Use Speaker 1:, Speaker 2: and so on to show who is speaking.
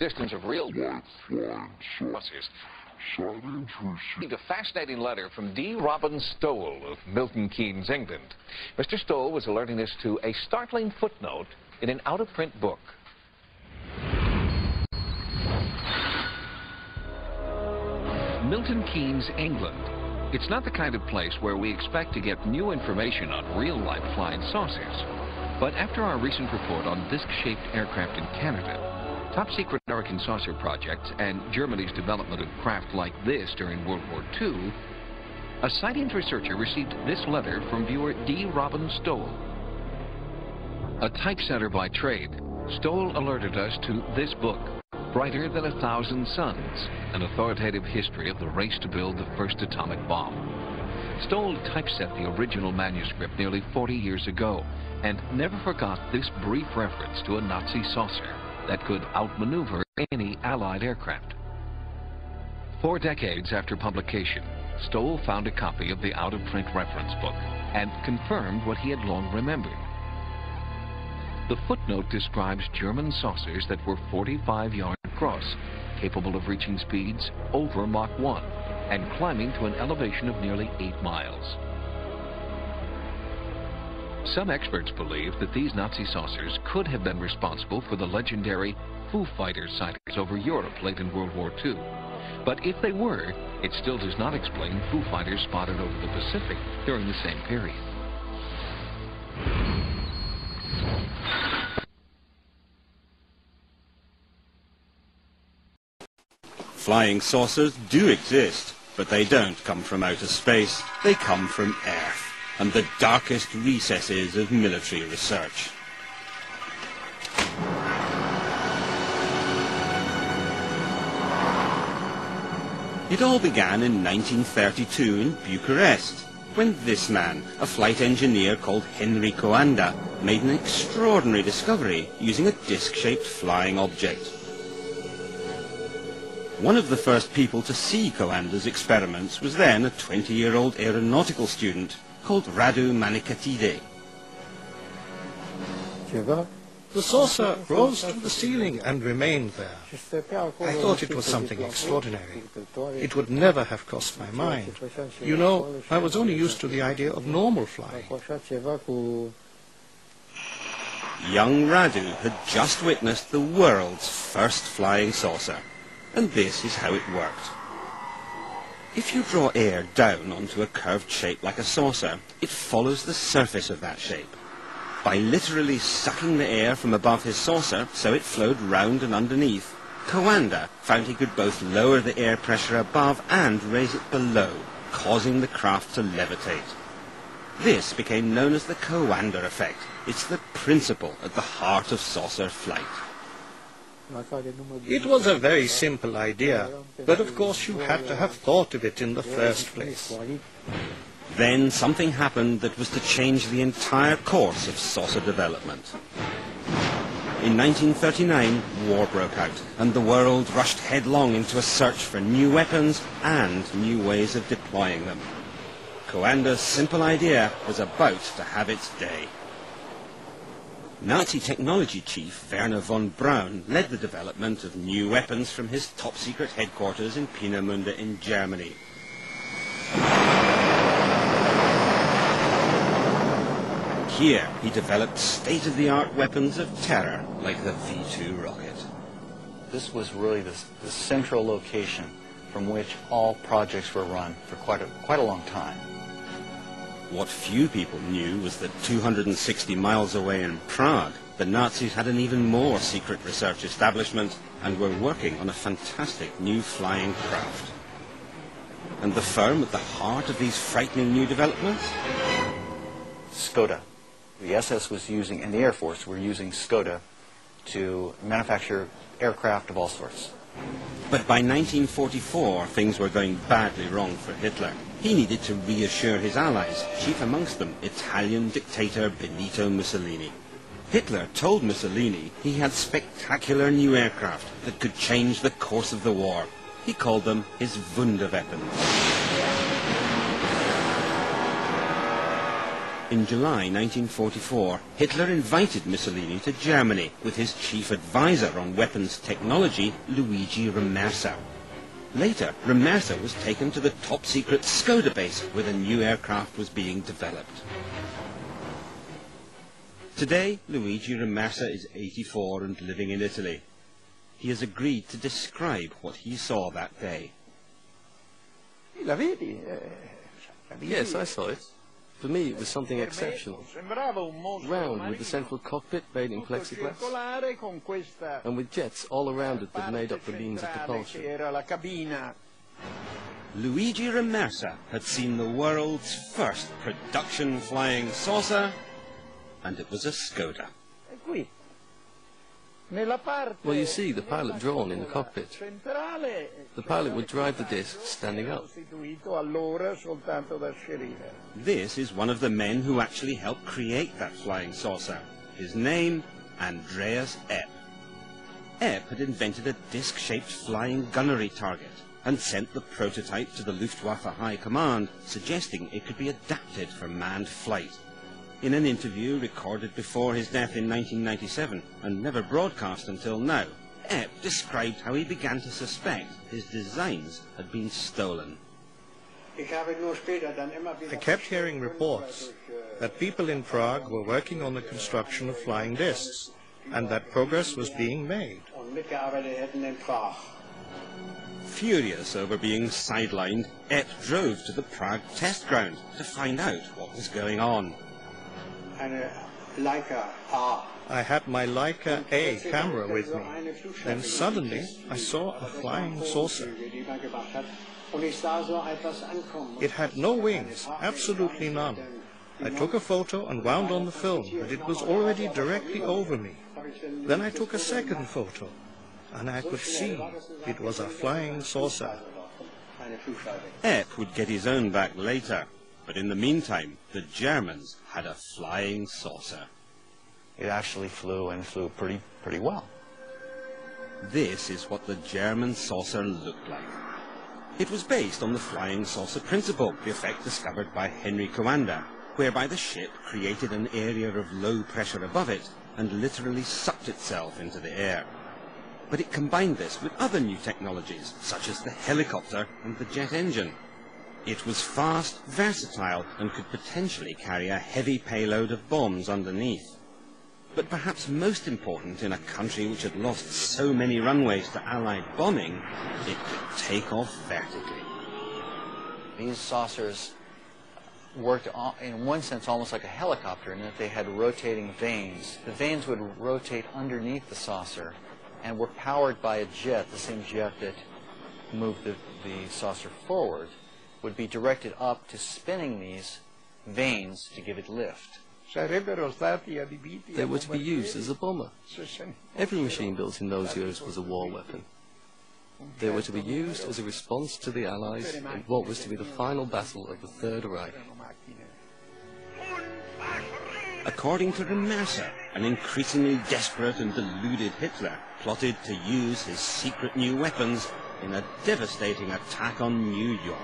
Speaker 1: Distance of real life flying saucers. A fascinating letter from D. Robin Stowell of Milton Keynes, England. Mr. Stowell was alerting us to a startling footnote in an out-of-print book. Milton Keynes, England. It's not the kind of place where we expect to get new information on real-life flying saucers. But after our recent report on disc-shaped aircraft in Canada, top-secret American saucer projects, and Germany's development of craft like this during World War II, a sightings researcher received this letter from viewer D. Robin Stowell. A typesetter by trade, Stowell alerted us to this book, Brighter Than 1,000 Suns, an authoritative history of the race to build the first atomic bomb. Stowell typeset the original manuscript nearly 40 years ago and never forgot this brief reference to a Nazi saucer that could outmaneuver any Allied aircraft. 4 decades after publication, Stowell found a copy of the out-of-print reference book and confirmed what he had long remembered. The footnote describes German saucers that were 45 yards across, capable of reaching speeds over Mach 1 and climbing to an elevation of nearly 8 miles. Some experts believe that these Nazi saucers could have been responsible for the legendary Foo Fighters sightings over Europe late in World War II. But if they were, it still does not explain Foo Fighters spotted over the Pacific during the same period.
Speaker 2: Flying saucers do exist, but they don't come from outer space, they come from Earth and the darkest recesses of military research. It all began in 1932 in Bucharest, when this man, a flight engineer called Henry Kohanga, made an extraordinary discovery using a disc-shaped flying object. One of the first people to see Kohanga's experiments was then a 20-year-old aeronautical student called Radu Manikatide.
Speaker 3: The saucer rose to the ceiling and remained there. I thought it was something extraordinary. It would never have crossed my mind. You know, I was only used to the idea of normal flying.
Speaker 2: Young Radu had just witnessed the world's first flying saucer. And this is how it worked. If you draw air down onto a curved shape like a saucer, it follows the surface of that shape. By literally sucking the air from above his saucer so it flowed round and underneath, Kohanga found he could both lower the air pressure above and raise it below, causing the craft to levitate. This became known as the Kohanga Effect. It's the principle at the heart of saucer flight.
Speaker 3: It was a very simple idea, but of course you had to have thought of it in the first place.
Speaker 2: Then something happened that was to change the entire course of saucer development. In 1939, war broke out, and the world rushed headlong into a search for new weapons and new ways of deploying them. Kohanga's simple idea was about to have its day. Nazi technology chief Werner von Braun led the development of new weapons from his top-secret headquarters in Peenemünde in Germany. Here, he developed state-of-the-art weapons of terror like the V2 rocket.
Speaker 4: This was really the central location from which all projects were run for quite a long time.
Speaker 2: What few people knew was that 260 miles away in Prague, the Nazis had an even more secret research establishment and were working on a fantastic new flying craft. And the firm at the heart of these frightening new developments?
Speaker 4: Skoda. The SS was using, and the Air Force were using Skoda to manufacture aircraft of all sorts.
Speaker 2: But by 1944, things were going badly wrong for Hitler. He needed to reassure his allies, chief amongst them Italian dictator Benito Mussolini. Hitler told Mussolini he had spectacular new aircraft that could change the course of the war. He called them his Wunderweapons. In July 1944, Hitler invited Mussolini to Germany with his chief advisor on weapons technology, Luigi Remersa. Later, Remersa was taken to the top-secret Skoda base where the new aircraft was being developed. Today, Luigi Remersa is 84 and living in Italy. He has agreed to describe what he saw that day.
Speaker 5: Yes, I saw it. For me, it was something exceptional. Round with the central cockpit made in plexiglass, and with jets all around it that made up the means of propulsion.
Speaker 2: Luigi Remersa had seen the world's first production flying saucer, and it was a Skoda.
Speaker 5: Well, you see the pilot drawn in the cockpit. The pilot would drive the disc standing up.
Speaker 2: This is one of the men who actually helped create that flying saucer. His name, Andreas Epp. Epp had invented a disc-shaped flying gunnery target and sent the prototype to the Luftwaffe High Command, suggesting it could be adapted for manned flight. In an interview recorded before his death in 1997 and never broadcast until now, Epp described how he began to suspect his designs had been stolen.
Speaker 3: I kept hearing reports that people in Prague were working on the construction of flying discs and that progress was being made.
Speaker 2: Furious over being sidelined, Epp drove to the Prague test ground to find out what was going on.
Speaker 3: I had my Leica A camera with me. Then suddenly I saw a flying saucer. It had no wings, absolutely none. I took a photo and wound on the film, but it was already directly over me. Then I took a second photo, and I could see it was a flying saucer.
Speaker 2: Epp would get his own back later, but in the meantime, the Germans had a flying saucer.
Speaker 4: It actually flew, and flew pretty well.
Speaker 2: This is what the German saucer looked like. It was based on the flying saucer principle, the effect discovered by Henry Kohanga, whereby the ship created an area of low pressure above it and literally sucked itself into the air. But it combined this with other new technologies, such as the helicopter and the jet engine. It was fast, versatile, and could potentially carry a heavy payload of bombs underneath. But perhaps most important in a country which had lost so many runways to Allied bombing, it could take off vertically.
Speaker 4: These saucers worked in one sense almost like a helicopter in that they had rotating vanes. The vanes would rotate underneath the saucer and were powered by a jet, the same jet that moved the saucer forward, would be directed up to spinning these vanes to give it lift.
Speaker 5: They were to be used as a bomber. Every machine built in those years was a war weapon. They were to be used as a response to the Allies in what was to be the final battle of the Third Reich.
Speaker 2: According to Remersa, an increasingly desperate and deluded Hitler plotted to use his secret new weapons in a devastating attack on New York.